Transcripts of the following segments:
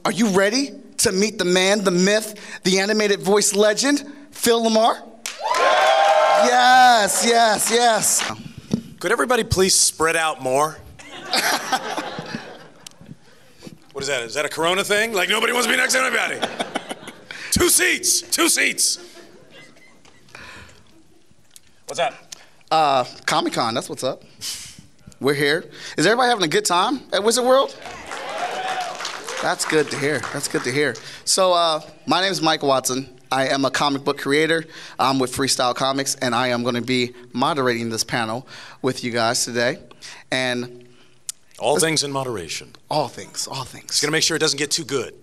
Are you ready to meet the man, the myth, the animated voice legend, Phil LaMarr? Yes, yes, yes. Could everybody please spread out more? What is that? Is that a Corona thing? Like nobody wants to be next to anybody. Two seats, two seats. What's that? Comic-Con, that's what's up. We're here. Is everybody having a good time at Wizard World? That's good to hear. That's good to hear. So my name is Mike Watson. I am a comic book creator. I'm with Freestyle Comics, and I am going to be moderating this panel with you guys today. And all things in moderation. All things, all things. Just going to make sure it doesn't get too good.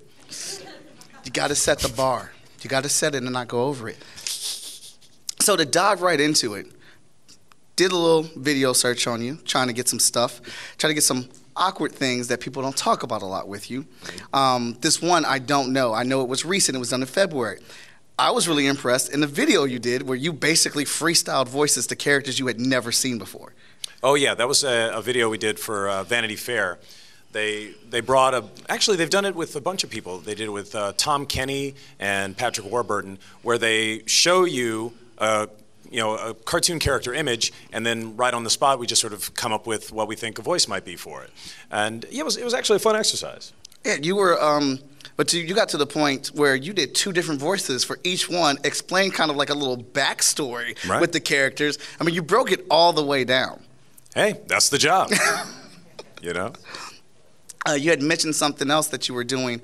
You got to set the bar. You got to set it and not go over it. So to dive right into it, did a little video search on you, trying to get some stuff, trying to get some awkward things that people don't talk about a lot with you. This one I don't know. I know it was recent. It was done in February. I was really impressed in the video you did where you basically freestyled voices to characters you had never seen before. Oh yeah, that was a video we did for Vanity Fair. They brought actually they've done it with a bunch of people. They did it with Tom Kenny and Patrick Warburton, where they show you a cartoon character image, and then right on the spot we just sort of come up with what we think a voice might be for it. And yeah, it was actually a fun exercise. Yeah, you were, but you got to the point where you did two different voices for each one, explained kind of like a little backstory with the characters. I mean, you broke it all the way down. Hey, that's the job. You know? You had mentioned something else that you were doing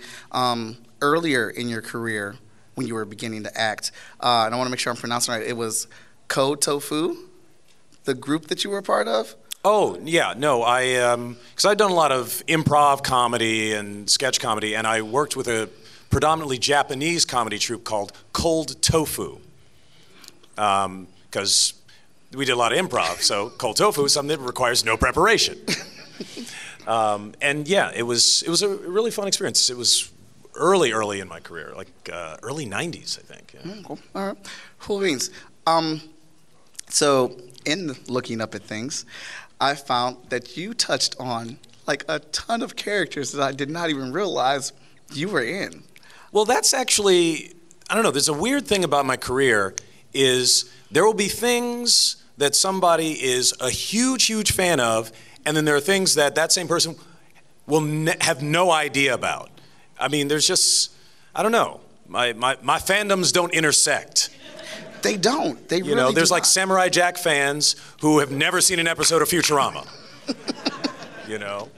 earlier in your career when you were beginning to act. And I want to make sure I'm pronouncing it right. It was Code Tofu, the group that you were a part of? Oh, yeah, no, because I'd done a lot of improv comedy and sketch comedy, and I worked with a predominantly Japanese comedy troupe called Cold Tofu. Because we did a lot of improv, so Cold Tofu is something that requires no preparation. And yeah, it was a really fun experience. It was early in my career, like early 90s, I think. Yeah. Cool. All right. Cool beans. So in looking up at things, I found that you touched on like a ton of characters that I did not even realize you were in. Well, that's actually, I don't know, there's a weird thing about my career is there will be things that somebody is a huge fan of, and then there are things that that same person will have no idea about. I mean, there's just, I don't know, my fandoms don't intersect. They don't. They really do. You know, there's like not. Samurai Jack fans who have never seen an episode of Futurama. You know,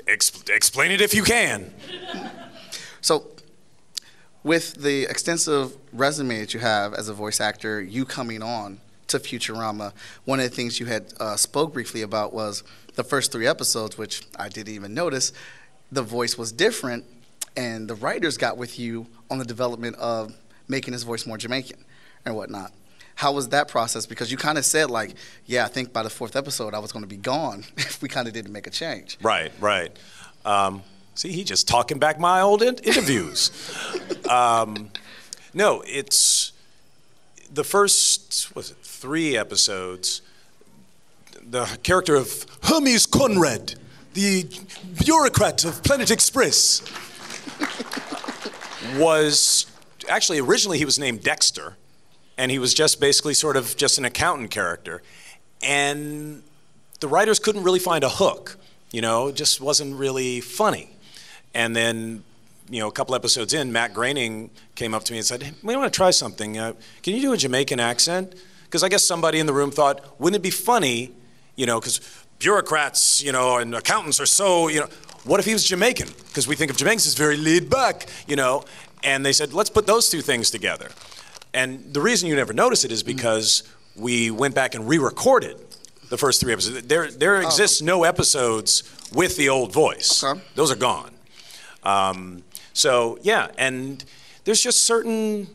explain it if you can. So, with the extensive resume that you have as a voice actor, you coming on to Futurama, one of the things you had spoke briefly about was the first 3 episodes, which I didn't even notice, the voice was different, and the writers got with you on the development of making his voice more Jamaican and whatnot. How was that process? Because you kind of said like, yeah, I think by the 4th episode I was going to be gone if we kind of didn't make a change. Right. See, he just talking back my old interviews. No, it's the first, 3 episodes, the character of Hermes Conrad, the bureaucrat of Planet Express, was, actually originally he was named Dexter, and he was just basically sort of just an accountant character. And the writers couldn't really find a hook, you know, it just wasn't really funny. And then, you know, a couple episodes in, Matt Groening came up to me and said, hey, we want to try something. Can you do a Jamaican accent? Because I guess somebody in the room thought, wouldn't it be funny, you know, because bureaucrats, you know, and accountants are so, you know, what if he was Jamaican? Because we think of Jamaicans as very laid back, you know. And they said, let's put those 2 things together. And the reason you never notice it is because we went back and re-recorded the first 3 episodes. There exists no episodes with the old voice. Okay. Those are gone. So yeah, and there's just certain,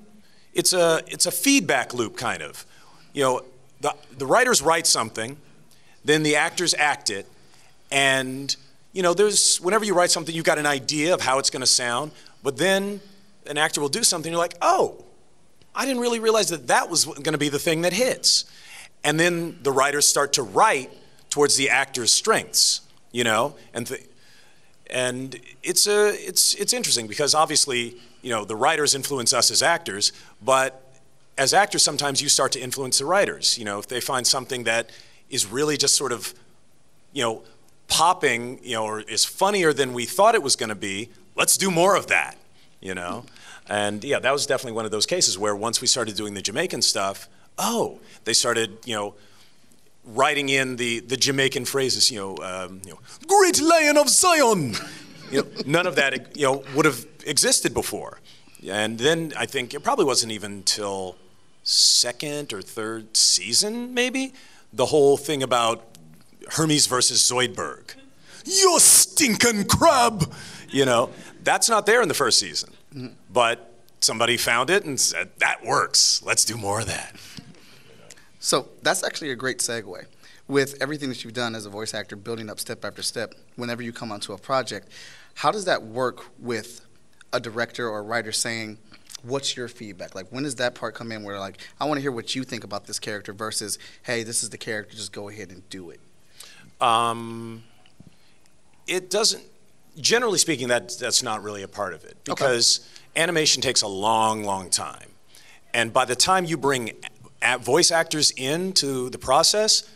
it's a feedback loop kind of. You know, the writers write something, then the actors act it, and you know, whenever you write something, you've got an idea of how it's going to sound, but then an actor will do something, you're like, oh, I didn't really realize that was going to be the thing that hits. And then the writers start to write towards the actor's strengths, you know, And it's interesting because obviously, you know, the writers influence us as actors, but as actors, sometimes you start to influence the writers. You know, if they find something that is really just sort of, you know, popping, you know, or is funnier than we thought it was going to be, let's do more of that, you know? And yeah, that was definitely one of those cases where once we started doing the Jamaican stuff, oh, they started, you know, writing in the Jamaican phrases, you know, great Lion of Zion. You know, none of that, you know, would have existed before. And then I think it probably wasn't even until second or third season, maybe, the whole thing about Hermes versus Zoidberg. You stinking crab! You know, that's not there in the first season. Mm-hmm. But somebody found it and said, that works. Let's do more of that. So that's actually a great segue. With everything that you've done as a voice actor, building up step after step, whenever you come onto a project, how does that work with a director or a writer saying, what's your feedback? Like, when does that part come in where, like, I want to hear what you think about this character versus, hey, this is the character, just go ahead and do it? It doesn't, generally speaking, that's not really a part of it because animation takes a long, long time. And by the time you bring voice actors into the process,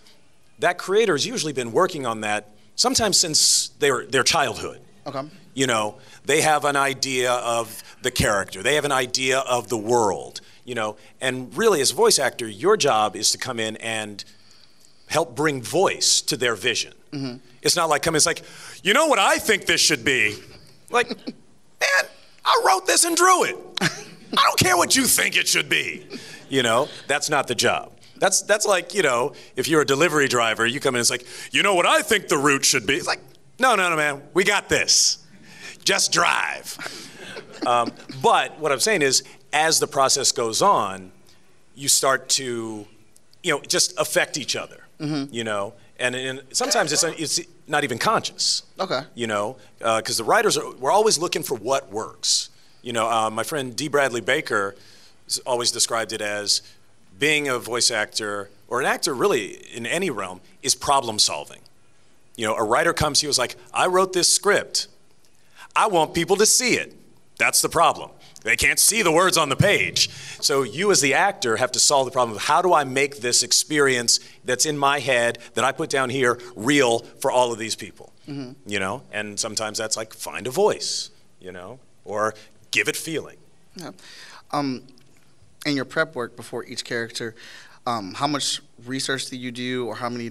that creator's usually been working on that sometimes since their childhood. Okay. You know, they have an idea of the character. They have an idea of the world, you know. And really, as a voice actor, your job is to come in and help bring voice to their vision. Mm-hmm. It's not like it's like, you know what I think this should be? Like, man, I wrote this and drew it. I don't care what you think it should be. You know, that's not the job. That's like, you know, if you're a delivery driver, you come in and it's like, you know what I think the route should be? It's like, no, man, we got this. Just drive. But what I'm saying is, as the process goes on, you start to, you know, just affect each other, you know? And sometimes it's not even conscious. Okay. You know, because the writers we're always looking for what works. You know, my friend D. Bradley Baker always described it as being a voice actor, or an actor really in any realm, is problem solving. You know, a writer comes to you and is like, I wrote this script. I want people to see it. That's the problem. They can't see the words on the page. So you as the actor have to solve the problem of how do I make this experience that's in my head that I put down here real for all of these people, you know? And sometimes that's like find a voice, you know, or give it feeling. Yeah. In your prep work before each character, how much research do you do, or how many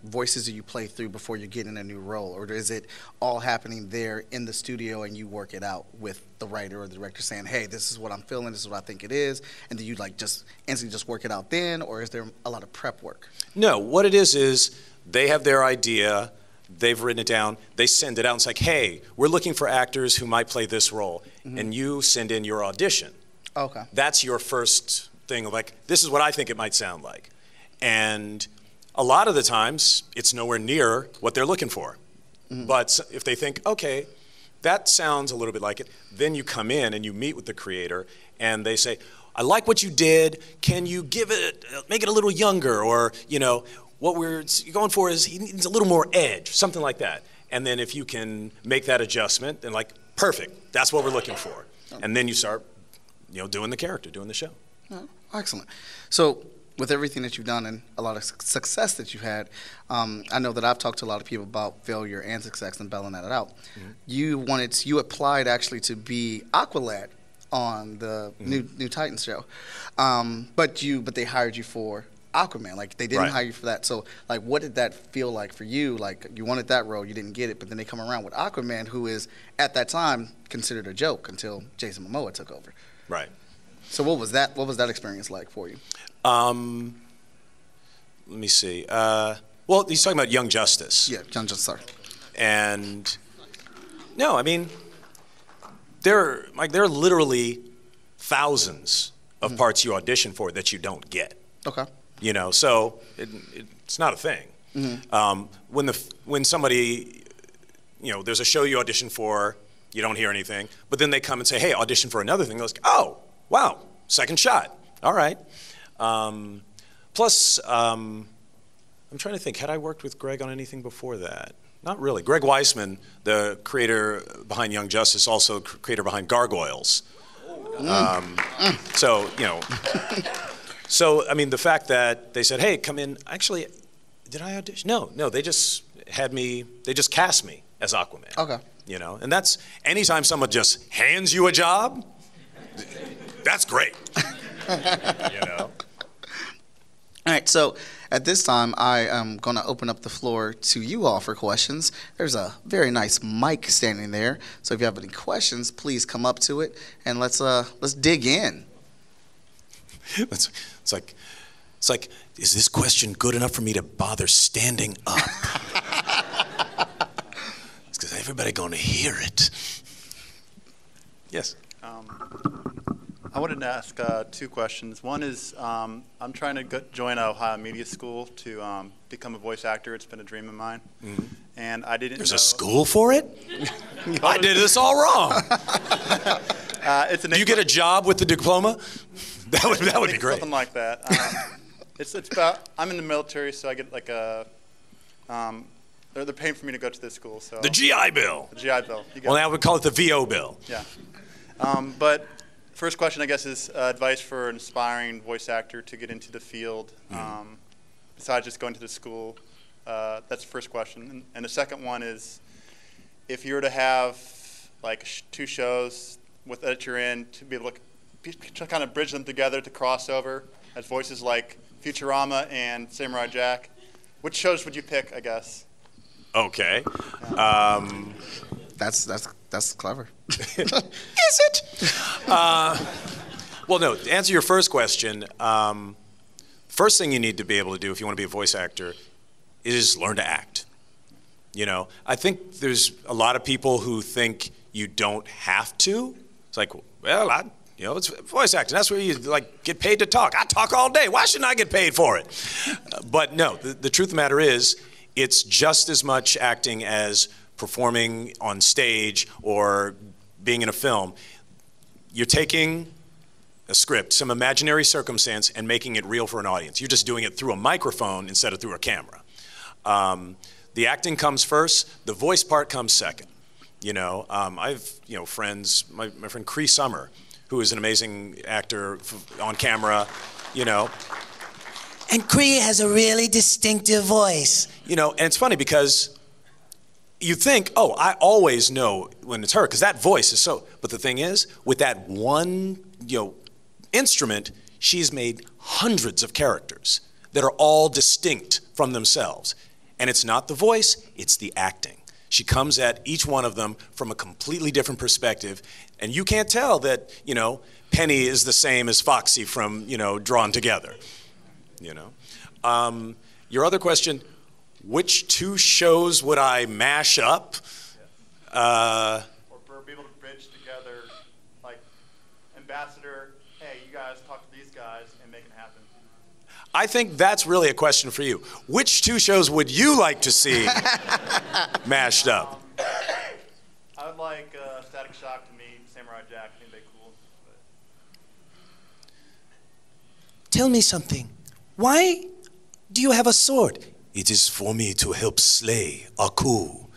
voices do you play through before you get in a new role? Or is it all happening there in the studio and you work it out with the writer or the director saying, hey, this is what I'm feeling, this is what I think it is, and do you just instantly just work it out then, or is there a lot of prep work? No, what it is they have their idea, they've written it down, they send it out, and it's like, hey, we're looking for actors who might play this role, and you send in your audition. Okay. That's your first thing of like, this is what I think it might sound like. And a lot of the times, it's nowhere near what they're looking for. But if they think, okay, that sounds a little bit like it, then you come in and you meet with the creator and they say, I like what you did, can you make it a little younger, or, you know, what we're going for is he needs a little more edge, something like that. And then if you can make that adjustment, then like, perfect, that's what we're looking for. And then you start, you know, doing the character, doing the show. Oh, excellent. So with everything that you've done and a lot of success that you've had, I know that I've talked to a lot of people about failure and success and balancing that out. You applied actually to be Aqualad on the new Titans show, but they hired you for Aquaman. Like, they didn't hire you for that. So, like, what did that feel like for you? Like, you wanted that role, you didn't get it, but then they come around with Aquaman, who is at that time considered a joke until Jason Momoa took over. Right. So what was that experience like for you? Let me see. Well, he's talking about Young Justice. Yeah, Young Justice, sorry. And no, I mean, there are literally thousands of parts you audition for that you don't get. Okay. You know, so it's not a thing. When somebody, you know, there's a show you audition for, you don't hear anything, but then they come and say, hey, audition for another thing. They're like, oh, wow, second shot. All right. Plus, I'm trying to think, had I worked with Greg on anything before that? Not really. Greg Weisman, the creator behind Young Justice, also creator behind Gargoyles. So, you know. So, I mean, the fact that they said, hey, come in. Actually, did I audition? No, they just cast me as Aquaman. Okay. You know, and that's, anytime someone just hands you a job, that's great. You know? All right, so at this time, I am going to open up the floor to you all for questions. There's a very nice mic standing there, so if you have any questions, please come up to it, and let's dig in. It's like, is this question good enough for me to bother standing up? It's because everybody going to hear it. Yes. I wanted to ask two questions. One is, I'm trying to join Ohio Media School to become a voice actor. It's been a dream of mine. Mm-hmm. And I didn't There's know... a school for it? I did this all wrong. Do you get a job with the diploma? That would be great. Something like that. It's about, I'm in the military, so I get like a, they're paying for me to go to this school. So the GI Bill. The GI Bill. Well, now we call it the VO Bill. Yeah. But first question, I guess, is advice for an aspiring voice actor to get into the field, besides just going to the school. That's the first question. And the second one is, if you were to have like two shows that you're in, to be able to kind of bridge them together to cross over as voices like Futurama and Samurai Jack, which shows would you pick, I guess? Okay. That's clever. Is it? Well, no, to answer your first question, first thing you need to be able to do if you want to be a voice actor is learn to act. You know, I think there's a lot of people who think you don't have to. It's like, well, it's voice acting. That's where you like get paid to talk. I talk all day. Why shouldn't I get paid for it? But no, the truth of the matter is, it's just as much acting as performing on stage or being in a film. You're taking a script, some imaginary circumstance, and making it real for an audience. You're just doing it through a microphone instead of through a camera. The acting comes first. The voice part comes second. You know, I've friends. My friend Cree Summer, who is an amazing actor on camera. You know. And Cree has a really distinctive voice. You know, and it's funny because you think, oh, I always know when it's her, because that voice is so, but the thing is, with that one, instrument, she's made hundreds of characters that are all distinct from themselves. And it's not the voice, it's the acting. She comes at each one of them from a completely different perspective, and you can't tell that, Penny is the same as Foxy from, Drawn Together. Your other question, which two shows would I mash up? Or be able to bridge together, like Ambassador, hey, you guys talk to these guys and make it happen. I think that's really a question for you. Which two shows would you like to see mashed up? I would like Static Shock to meet Samurai Jack. I think they're cool. Tell me something. Why do you have a sword? It is for me to help slay Aku.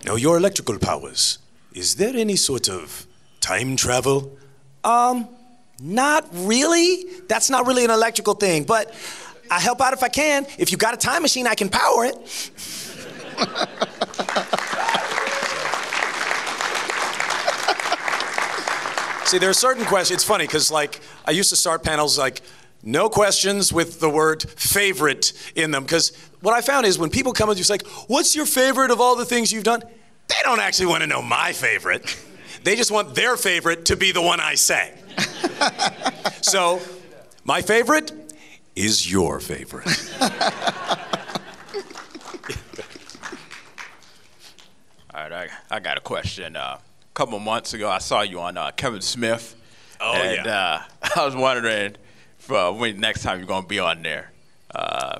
Now, your electrical powers, is there any sort of time travel? Not really. That's not really an electrical thing, but I help out if I can. If you got a time machine, I can power it. See, there are certain questions. It's funny because, I used to start panels no questions with the word favorite in them. Because what I found is when people come with you, it's like, what's your favorite of all the things you've done? They don't actually want to know my favorite. They just want their favorite to be the one I say. So, my favorite is your favorite. All right, I got a question. A couple months ago, I saw you on Kevin Smith. Oh, and, yeah. I was wondering when next time you're going to be on there.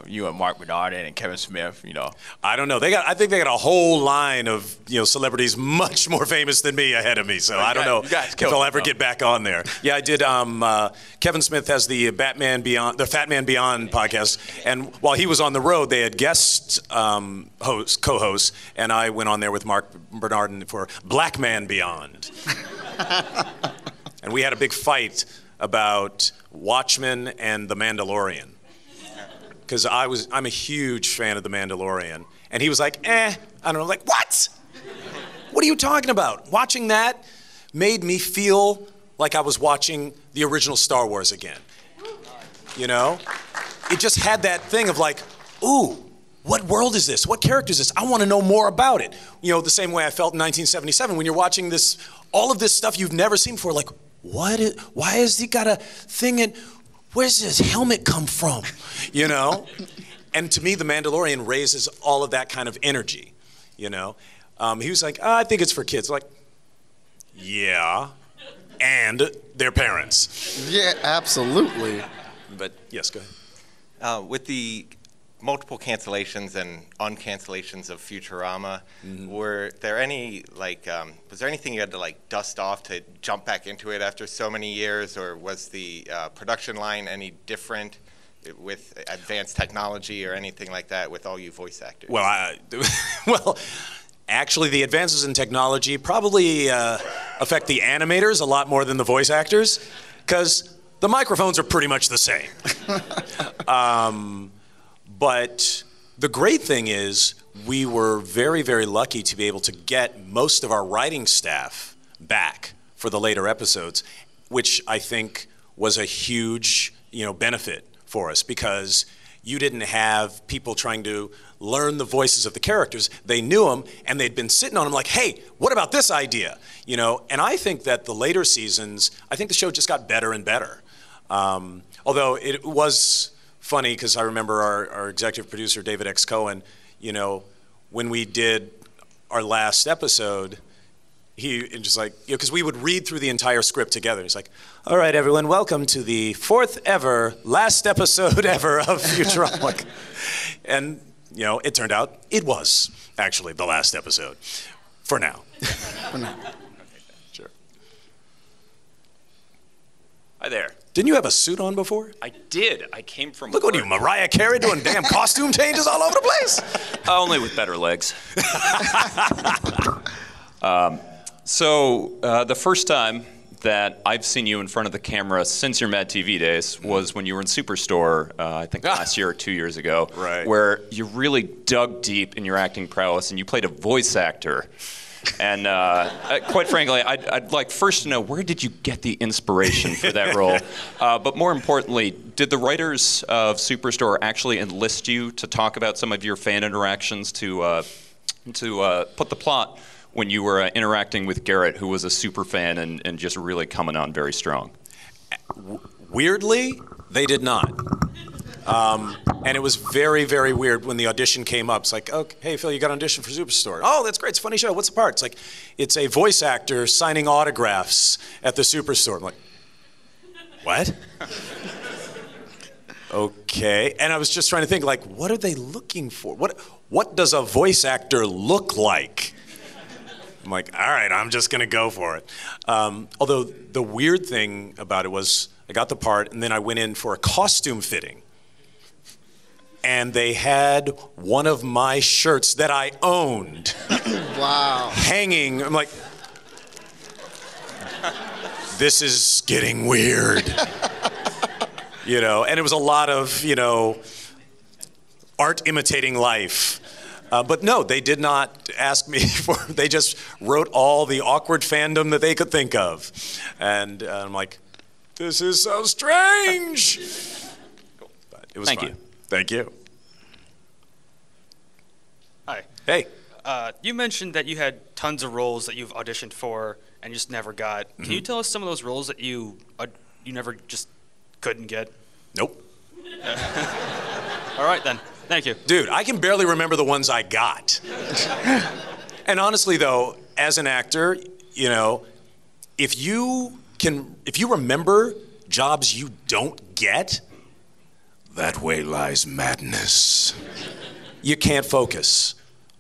you and Mark Bernard and Kevin Smith, you know. I don't know. I think they got a whole line of celebrities much more famous than me ahead of me. So I don't know if I'll ever get back on there. Yeah, I did. Kevin Smith has the Fat Man Beyond podcast, and while he was on the road, they had guest co-hosts, and I went on there with Mark Bernard for Black Man Beyond, and we had a big fight about Watchmen and The Mandalorian. Because I'm a huge fan of The Mandalorian. And he was like, I don't know, like, what? What are you talking about? Watching that made me feel like I was watching the original Star Wars again. You know? It just had that thing of like, ooh, what world is this? What character is this? I want to know more about it. You know, the same way I felt in 1977 when you're watching all of this stuff you've never seen before, like, why has he got a thing in... Where's his helmet come from? You know? And to me, The Mandalorian raises all of that kind of energy, you know? He was like, I think it's for kids. Like, yeah, and their parents. Yeah, absolutely. But yes, go ahead. With the multiple cancellations and uncancellations of Futurama, were there any, was there anything you had to, dust off to jump back into it after so many years, or was the production line any different with advanced technology or anything like that with all you voice actors? Well, actually, the advances in technology probably affect the animators a lot more than the voice actors, because the microphones are pretty much the same. But the great thing is we were very, very lucky to be able to get most of our writing staff back for the later episodes, which I think was a huge, benefit for us, because you didn't have people trying to learn the voices of the characters. They knew them, and they'd been sitting on them like, hey, what about this idea? And I think that the later seasons, I think the show just got better and better. Although it was funny, because I remember our executive producer, David X. Cohen, when we did our last episode, because we would read through the entire script together. He's like, all right, everyone, welcome to the 4th ever, last episode ever of Futurama. And, it turned out it was actually the last episode, for now. For now. Sure. Hi there. Didn't you have a suit on before? I did. I came from Look, what are you, Mariah Carey, doing damn costume changes all over the place? Only with better legs. So the first time that I've seen you in front of the camera since your MADtv days was when you were in Superstore, I think last year or 2 years ago, right, where you really dug deep in your acting prowess and you played a voice actor. And quite frankly, I'd like first to know, where did you get the inspiration for that role? But more importantly, did the writers of Superstore actually enlist you to talk about some of your fan interactions to put the plot when you were interacting with Garrett, who was a super fan and just really coming on very strong? Weirdly, they did not. And it was very, very weird when the audition came up. It's like, okay, hey, Phil, you got an audition for Superstore. Oh, that's great. It's a funny show. What's the part? It's like, it's a voice actor signing autographs at the Superstore. I'm like, what? Okay. And I was just trying to think, like, what are they looking for? What does a voice actor look like? I'm like, all right, I'm just going to go for it. Although the weird thing about it was I got the part, and then I went in for a costume fitting. And they had one of my shirts that I owned. Wow. Hanging. I'm like, this is getting weird. And it was a lot of, art imitating life. But no, they did not ask me they just wrote all the awkward fandom that they could think of. And I'm like, this is so strange. But it was fun. Thank you. Hi. Hey. You mentioned that you had tons of roles that you've auditioned for and just never got. Can you tell us some of those roles that you never just couldn't get? Nope. All right, then. Thank you. Dude, I can barely remember the ones I got. And honestly, though, as an actor, if you remember jobs you don't get, that way lies madness. You can't focus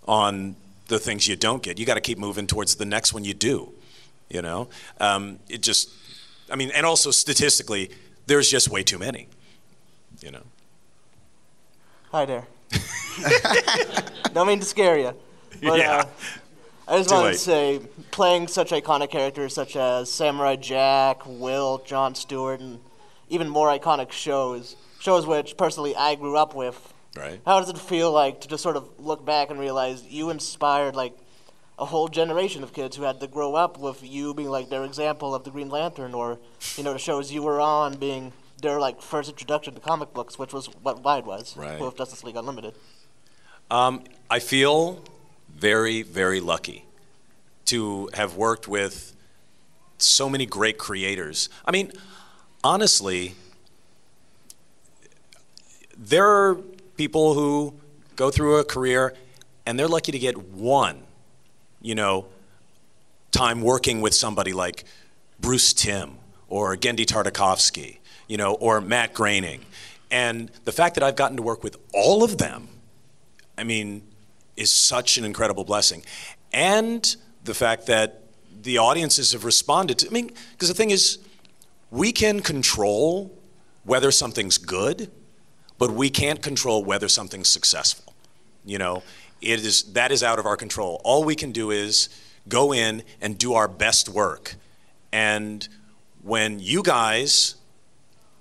on the things you don't get. You got to keep moving towards the next one you do. You know, and also statistically, there's just way too many. You know. Hi there. Don't mean to scare you, but Yeah. I just Too wanted late. to say, playing such iconic characters such as Samurai Jack, Wilt, Jon Stewart, and even more iconic shows which personally I grew up with. Right. How does it feel like to just sort of look back and realize you inspired like a whole generation of kids who had to grow up with you being like their example of the Green Lantern, or the shows you were on being their like first introduction to comic books, which was what mine was Right. with Justice League Unlimited. I feel very, very lucky to have worked with so many great creators. I mean, honestly, there are people who go through a career and they're lucky to get one, time working with somebody like Bruce Timm or Gendy Tartakovsky, or Matt Groening. And the fact that I've gotten to work with all of them, is such an incredible blessing. And the fact that the audiences have responded to, because the thing is, we can control whether something's good, but we can't control whether something's successful. That is out of our control. All we can do is go in and do our best work. And when you guys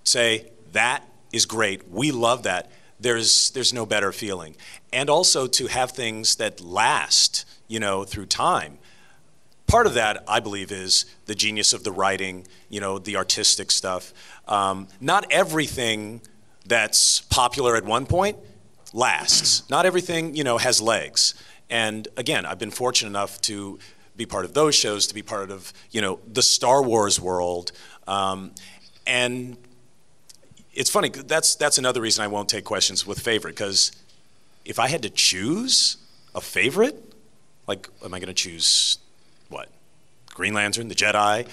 say, that is great, we love that, there's no better feeling. And also to have things that last, through time. Part of that, I believe, is the genius of the writing, the artistic stuff. Not everything that's popular at one point lasts. Not everything, has legs. And again, I've been fortunate enough to be part of those shows, to be part of, the Star Wars world. And it's funny, that's another reason I won't take questions with favorite, because if I had to choose a favorite, like, am I going to choose what? Green Lantern, the Jedi,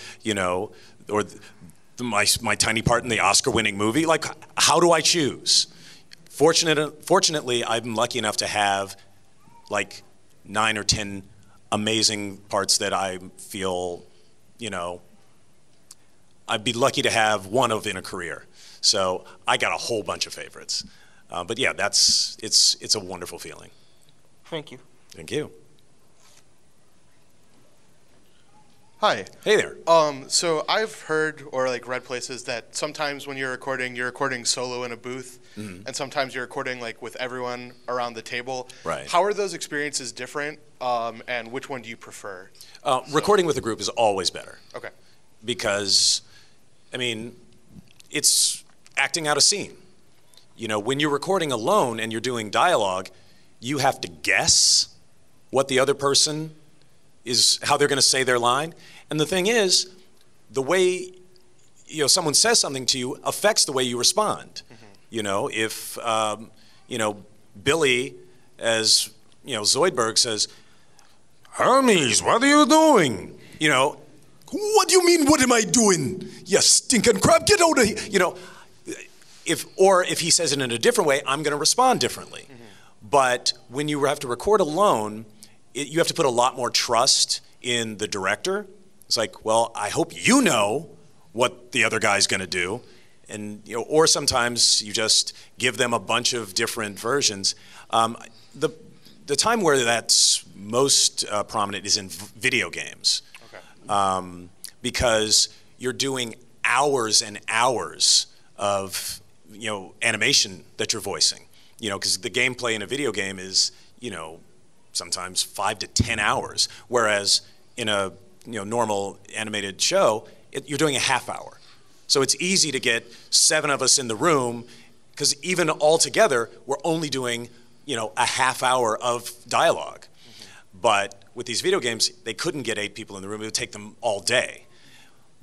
or my tiny part in the Oscar-winning movie? Like, how do I choose? Fortunately, I'm lucky enough to have like 9 or 10 amazing parts that I feel, I'd be lucky to have one of in a career. So I got a whole bunch of favorites. But yeah, it's a wonderful feeling. Thank you. Thank you. Hi. Hey there. So I've heard or read places that sometimes when you're recording solo in a booth, and sometimes you're recording with everyone around the table. Right. How are those experiences different, and which one do you prefer? Recording with a group is always better. Okay. Because, it's acting out a scene. When you're recording alone and you're doing dialogue, you have to guess what the other person is, how they're going to say their line. And the thing is, the way someone says something to you affects the way you respond. If Billy, as Zoidberg says, "Hermes, what are you doing?" What do you mean, what am I doing? You stinking crap, get out of here. If he says it in a different way, I'm going to respond differently. But when you have to record alone, you have to put a lot more trust in the director. It's like, well, I hope you know what the other guy's going to do. And, or sometimes you just give them a bunch of different versions. The time where that's most prominent is in video games. Okay. Because you're doing hours and hours of, animation that you're voicing. Because the gameplay in a video game is, sometimes 5 to 10 hours. Whereas in a, normal animated show, you're doing a half hour. So it's easy to get 7 of us in the room, because even all together, we're only doing, a half hour of dialogue. But with these video games, they couldn't get 8 people in the room. It would take them all day.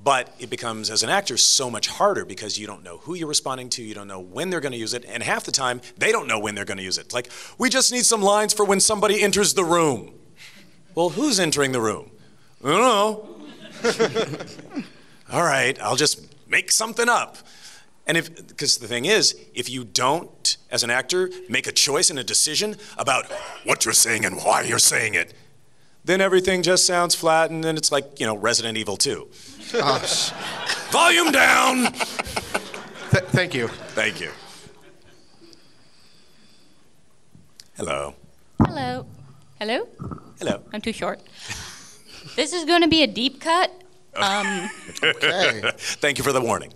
But it becomes, as an actor, so much harder because you don't know who you're responding to, you don't know when they're going to use it, and half the time, they don't know when they're going to use it. Like, we just need some lines for when somebody enters the room. Well, who's entering the room? I don't know. All right, I'll just make something up. And because the thing is, if you don't, as an actor, make a choice and a decision about what you're saying and why you're saying it, then everything just sounds flat, and then it's like, Resident Evil 2. Volume down! Thank you. Thank you. Hello. Hello. Hello? Hello. I'm too short. This is going to be a deep cut. Okay. Thank you for the warning.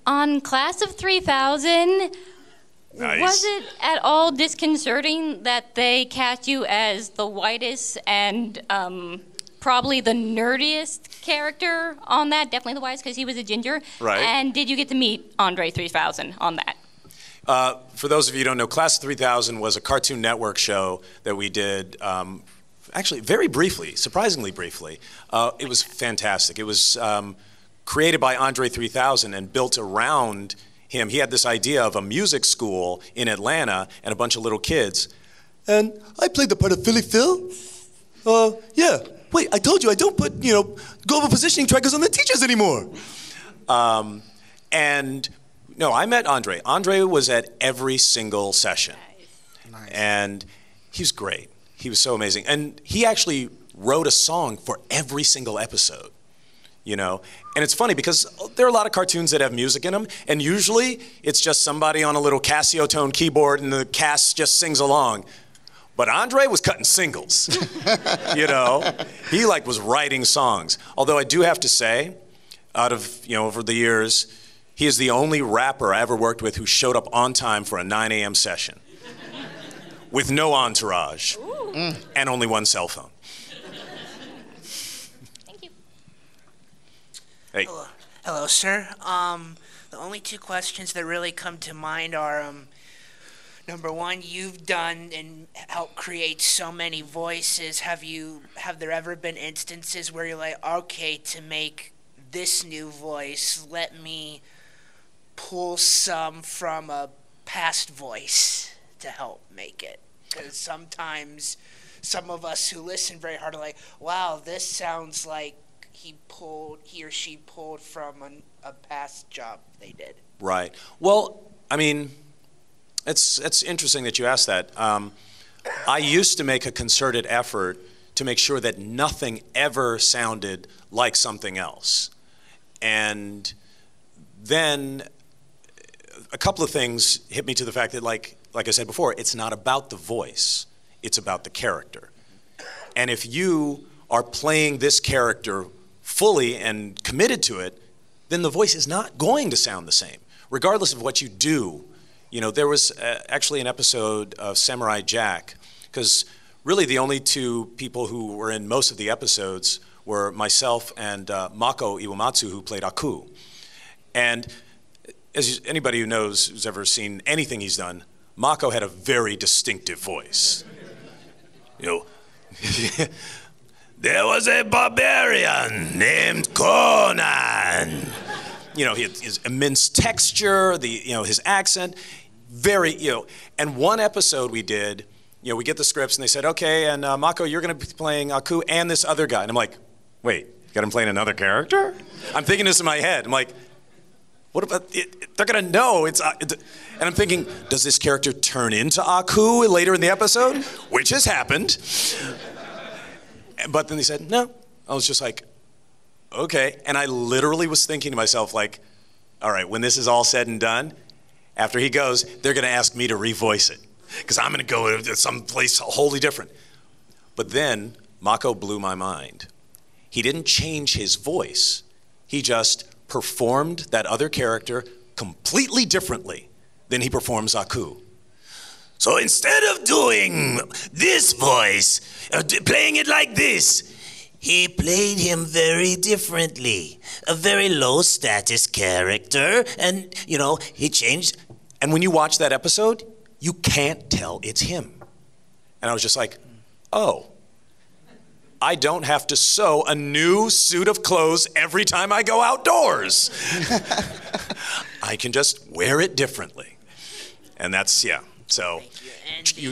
On Class of 3000, Nice. was it at all disconcerting that they cast you as the whitest and probably the nerdiest character on that? Definitely the whitest because he was a ginger. Right. And did you get to meet Andre 3000 on that? For those of you who don't know, Class of 3000 was a Cartoon Network show that we did, actually very briefly, surprisingly briefly. It was fantastic. It was created by Andre 3000 and built around him. He had this idea of a music school in Atlanta and a bunch of little kids. And I played the part of Philly Phil. Yeah. Wait, I told you I don't put, global positioning trackers on the teachers anymore. And no, I met Andre. Andre was at every single session. Nice. And he was great. He was so amazing. And he actually wrote a song for every single episode, And it's funny because there are a lot of cartoons that have music in them, and usually it's just somebody on a little Casio tone keyboard and the cast just sings along. But Andre was cutting singles, He was writing songs. Although I do have to say, out of, over the years, he is the only rapper I ever worked with who showed up on time for a 9 a.m. session with no entourage and only one cell phone. Thank you. Hey. Hello, sir. The only two questions that really come to mind are, number one, you've done and helped create so many voices. Have there ever been instances where you're like, okay, to make this new voice, let me pull some from a past voice to help make it? Because sometimes some of us who listen very hard are like, wow, this sounds like he or she pulled from a past job they did. Right. Well, I mean, it's interesting that you asked that. I used to make a concerted effort to make sure that nothing ever sounded like something else. And then a couple of things hit me to the fact that, like I said before, it's not about the voice, it's about the character. And if you are playing this character fully and committed to it, then the voice is not going to sound the same, regardless of what you do. There was actually an episode of Samurai Jack, because really the only two people who were in most of the episodes were myself and Mako Iwamatsu, who played Aku. And as anybody who knows, who's ever seen anything he's done, Mako had a very distinctive voice. There was a barbarian named Conan. He had his immense texture, his accent, and one episode we did, we get the scripts and they said, okay, and Mako, you're going to be playing Aku and this other guy. And I'm like, wait, you got him playing another character? I'm thinking this in my head. I'm like, what about it? They're going to know it's, and I'm thinking, does this character turn into Aku later in the episode? Which has happened. But then they said, no. I was just like, okay. And I literally was thinking to myself, like, all right, when this is all said and done, after he goes, they're going to ask me to revoice it because I'm going to go to some place wholly different. But then Mako blew my mind. He didn't change his voice. He just performed that other character completely differently than he performs Aku. So instead of doing this voice, playing it like this, he played him very differently. A very low status character, and, he changed. And when you watch that episode, you can't tell it's him. And I was just like, oh, I don't have to sew a new suit of clothes every time I go outdoors. I can just wear it differently. And that's, yeah. So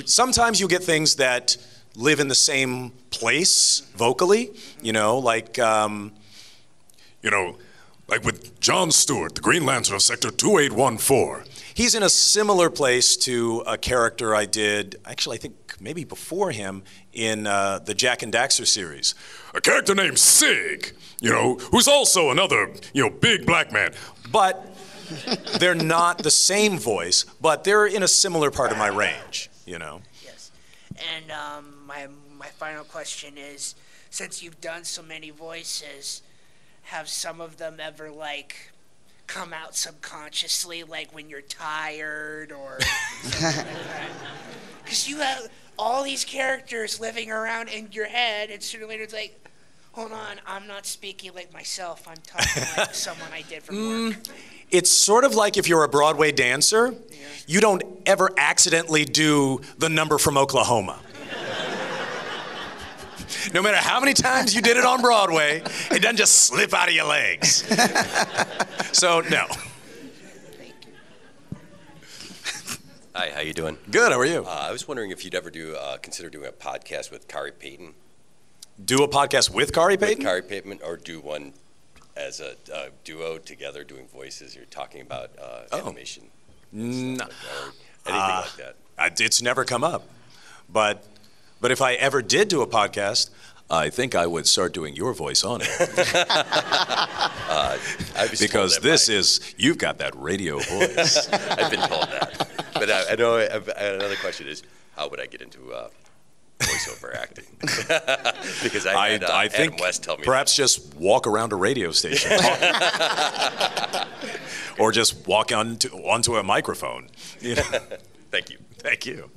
sometimes you get things that live in the same place vocally, Like with John Stewart, the Green Lantern of Sector 2814. He's in a similar place to a character I did, actually I think maybe before him, in the Jack and Daxter series. A character named Sig, who's also another, big black man. But they're not the same voice, but they're in a similar part of my range, Yes. And my final question is, since you've done so many voices, have some of them ever, like, come out subconsciously, like when you're tired or something like that? Because you have all these characters living around in your head, and sooner or later it's like, hold on, I'm not speaking like myself, I'm talking like someone I did from work. It's sort of like if you're a Broadway dancer, you don't ever accidentally do the number from Oklahoma. No matter how many times you did it on Broadway, it doesn't just slip out of your legs. So, no. Hi, how you doing? Good, how are you? I was wondering if you'd ever consider doing a podcast with Kari Payton. Do a podcast with Kari Payton? With Kari Payton, or do one as a duo together doing voices. You're talking about animation. No. Or anything like that. It's never come up. But if I ever did do a podcast, I think I would start doing your voice on it. Because you've got that radio voice. I've been told that. But I know another question is, how would I get into voiceover acting? Because I think Adam West tell me perhaps just walk around a radio station. Or just walk onto a microphone. Thank you. Thank you.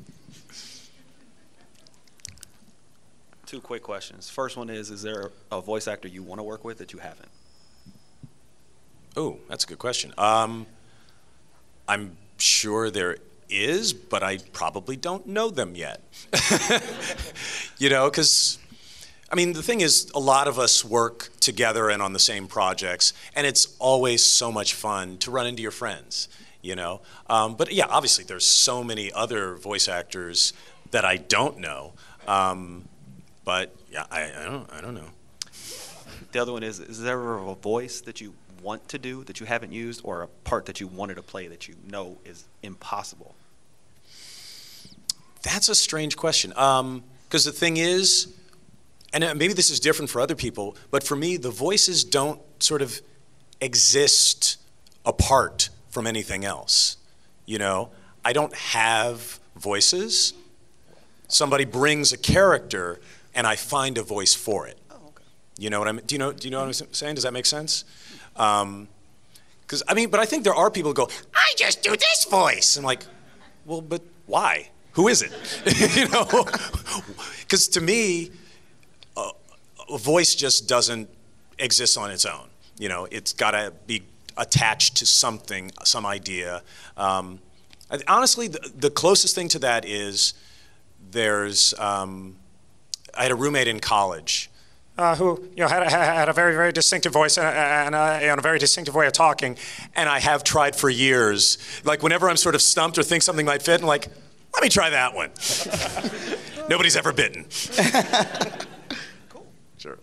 Two quick questions. First one is there a voice actor you want to work with that you haven't? Oh, that's a good question. I'm sure there is, but I probably don't know them yet. Because, the thing is, a lot of us work together and on the same projects, and it's always so much fun to run into your friends, But yeah, obviously there's so many other voice actors that I don't know. But yeah, I don't know. The other one is there a voice that you want to do that you haven't used, or a part that you wanted to play that you know is impossible? That's a strange question. Because the thing is, and maybe this is different for other people, but for me, the voices don't sort of exist apart from anything else. I don't have voices. Somebody brings a character, and I find a voice for it. Oh, okay. You know what I mean? Do you know what I'm saying? Does that make sense? But I think there are people who go, I just do this voice. I'm like, well, but why? Who is it? Because to me, a voice just doesn't exist on its own. It's got to be attached to something, some idea. Honestly, the closest thing to that is I had a roommate in college who had a very, very distinctive voice and a very distinctive way of talking. And I have tried for years. Like whenever I'm sort of stumped or think something might fit, I'm like, let me try that one. Nobody's ever bitten. Cool. Sure.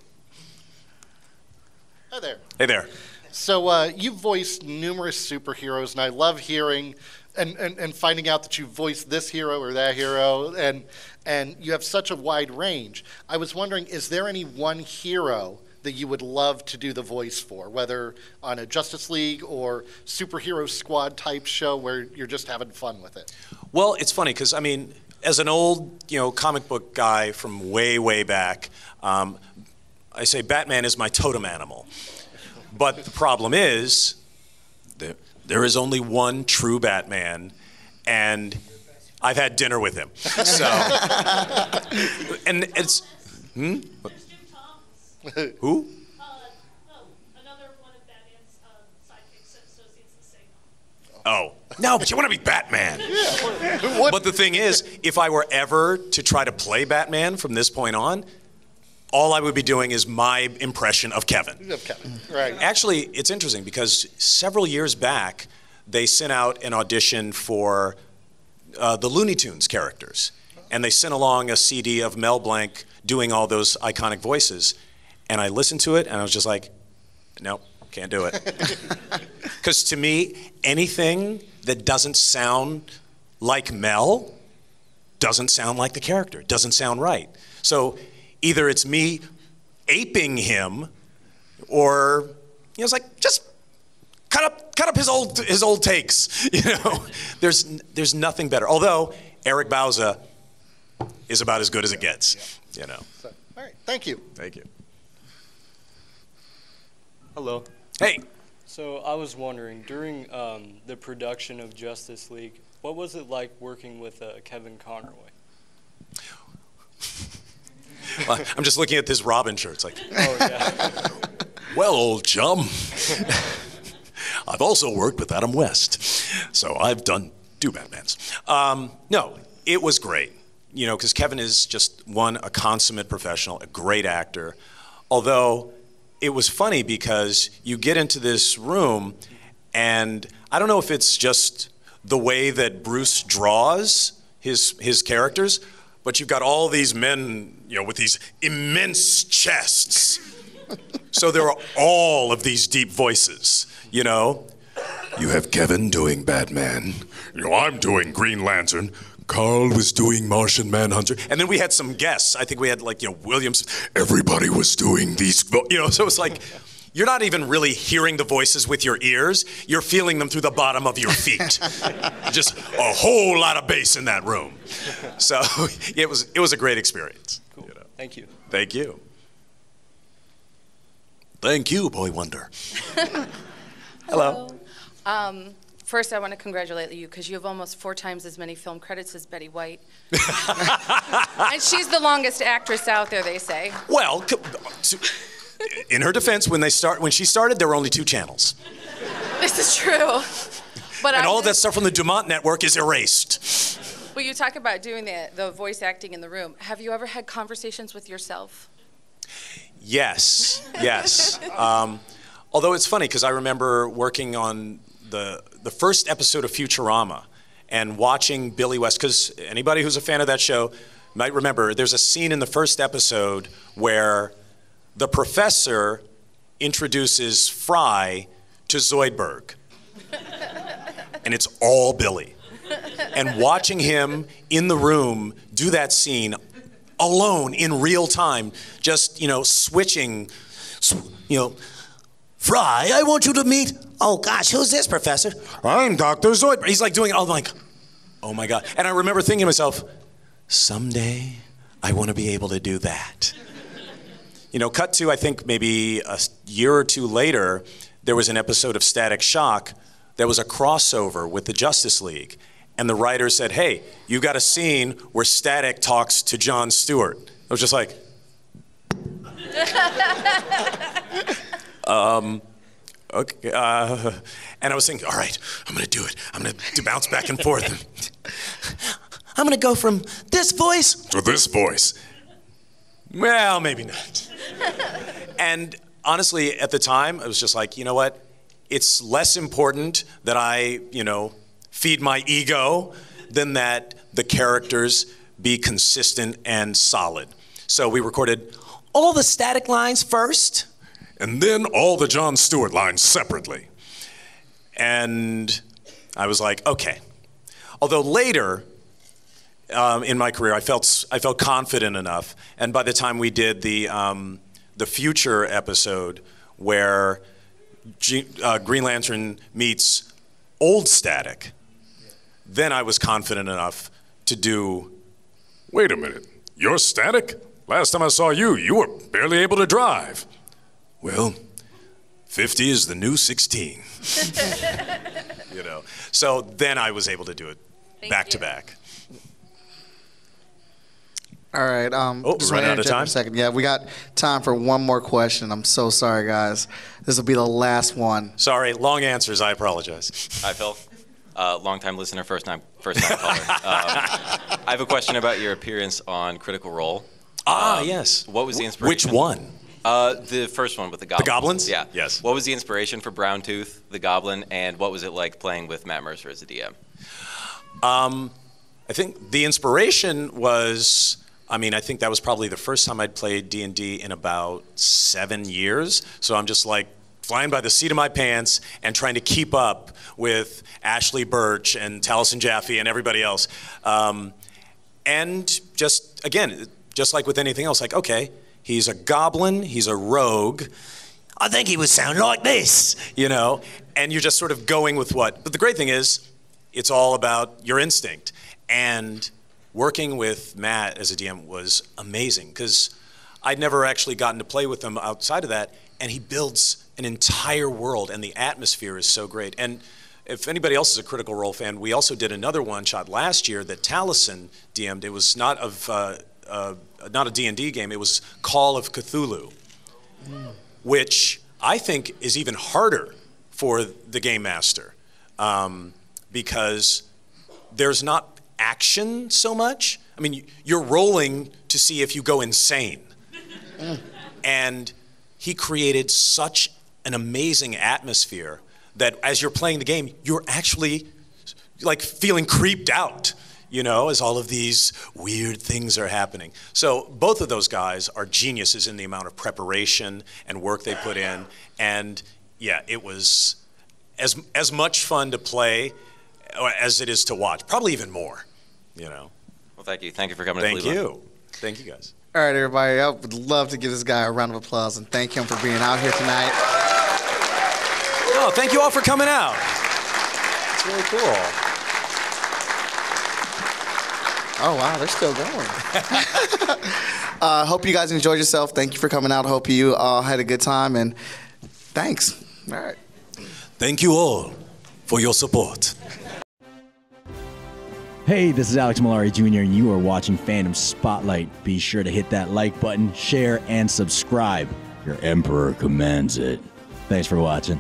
Hi there. Hey there. So you've voiced numerous superheroes, and I love hearing and finding out that you voiced this hero or that hero, and you have such a wide range. I was wondering, is there any one hero that you would love to do the voice for, whether on a Justice League or superhero squad type show where you're just having fun with it? Well, it's funny because, as an old, comic book guy from way, way back, I say Batman is my totem animal. But the problem is, there is only one true Batman, and I've had dinner with him. So, and it's, Who? Another one of Batman's sidekicks associates the same. Oh, no, but you want to be Batman. Yeah. But the thing is, if I were ever to try to play Batman from this point on, all I would be doing is my impression of Kevin. Of Kevin, right. Actually, it's interesting because several years back, they sent out an audition for the Looney Tunes characters. And they sent along a CD of Mel Blanc doing all those iconic voices. And I listened to it, and I was just like, no, Can't do it. Because to me, anything that doesn't sound like Mel doesn't sound like the character, doesn't sound right. So either it's me aping him, or it's like, just cut up his old takes. There's nothing better. Although Eric Bauza is about as good as it gets. So, all right, thank you. Thank you. Hello. Hey. So I was wondering, during the production of Justice League, what was it like working with Kevin Conroy? Well, I'm just looking at this Robin shirt. It's like, oh yeah. Well, old chum, I've also worked with Adam West, so I've done 2 Batmans. No, it was great. Because Kevin is just, a consummate professional, a great actor. Although, it was funny because you get into this room, and I don't know if it's just the way that Bruce draws his characters, but you've got all these men, with these immense chests. So there are all of these deep voices, You have Kevin doing Batman. I'm doing Green Lantern. Carl was doing Martian Manhunter. And then we had some guests. I think we had Williams. Everybody was doing these. So it's like, you're not even really hearing the voices with your ears. You're feeling them through the bottom of your feet. Just a whole lot of bass in that room. So it was a great experience. Cool. Thank you. Thank you. Thank you, Boy Wonder. Hello. First, I want to congratulate you because you have almost 4 times as many film credits as Betty White. And she's the longest actress out there, they say. Well, in her defense, when she started, there were only 2 channels. This is true. But and all that stuff from the Dumont network is erased. Well, you talk about doing the voice acting in the room. Have you ever had conversations with yourself? Yes. Although it's funny because I remember working on the first episode of Futurama and watching Billy West, because anybody who's a fan of that show might remember there's a scene in the first episode where the professor introduces Fry to Zoidberg. And it's all Billy. And watching him in the room do that scene alone in real time, just, switching, Fry, I want you to meet, oh gosh, who's this, Professor? I'm Dr. Zoidberg. He's like doing it all, like, oh my God. And I remember thinking to myself, someday I want to be able to do that. Cut to, I think maybe a year or 2 later, there was an episode of Static Shock that was a crossover with the Justice League. And the writer said, hey, you got a scene where Static talks to Jon Stewart. I was just like, okay. And I was thinking, all right, I'm going to do it. I'm going to bounce back and forth. I'm going to go from this voice to this voice. Well, maybe not. And honestly, at the time, I was just like, you know what? It's less important that I, feed my ego than that the characters be consistent and solid. So we recorded all the Static lines first. And then all the Jon Stewart lines separately. And I was like, okay. Although later in my career, I felt confident enough. And by the time we did the Future episode where Green Lantern meets old Static, then I was confident enough to do... Wait a minute, you're Static? Last time I saw you, you were barely able to drive. Well, 50 is the new 16. So then I was able to do it back to back. All right. Just running out of time? For a second. Yeah, we got time for one more question. I'm so sorry, guys. This will be the last one. Sorry, long answers. I apologize. Hi, Phil. Long-time listener, first-time caller. I have a question about your appearance on Critical Role. Yes. What was the inspiration? Which one? The first one with the Goblins. The Goblins? Yeah. Yes. What was the inspiration for Brown Tooth, the Goblin, and what was it like playing with Matt Mercer as a DM? I think the inspiration was, I think that was probably the first time I'd played D&D in about 7 years. So I'm just like flying by the seat of my pants and trying to keep up with Ashley Birch and Taliesin Jaffe and everybody else. And just, again, just like with anything else, like, okay, he's a goblin, he's a rogue. I think he would sound like this, you know? And you're just sort of going with what. But the great thing is, it's all about your instinct. And working with Matt as a DM was amazing, because I'd never actually gotten to play with him outside of that, and he builds an entire world, and the atmosphere is so great. And if anybody else is a Critical Role fan, we also did another one-shot last year that Taliesin DM'd. It was not a D&D game, it was Call of Cthulhu, which I think is even harder for the game master, because there's not action so much. I mean, you're rolling to see if you go insane. And he created such an amazing atmosphere that as you're playing the game, you're actually like feeling creeped out, you know, as all of these weird things are happening. So both of those guys are geniuses in the amount of preparation and work they put in. And yeah, it was as much fun to play as it is to watch, probably even more, you know. Well, thank you. Thank you for coming to Cleveland. Thank you. Thank you, guys. All right, everybody, I would love to give this guy a round of applause and thank him for being out here tonight. Oh, thank you all for coming out. It's really cool. Oh, wow, they're still going. Hope you guys enjoyed yourself. Thank you for coming out. Hope you all had a good time, and thanks. All right. Thank you all for your support. Hey, this is Alex Malari Jr., and you are watching Fandom Spotlight. Be sure to hit that like button, share, and subscribe. Your Emperor commands it. Thanks for watching.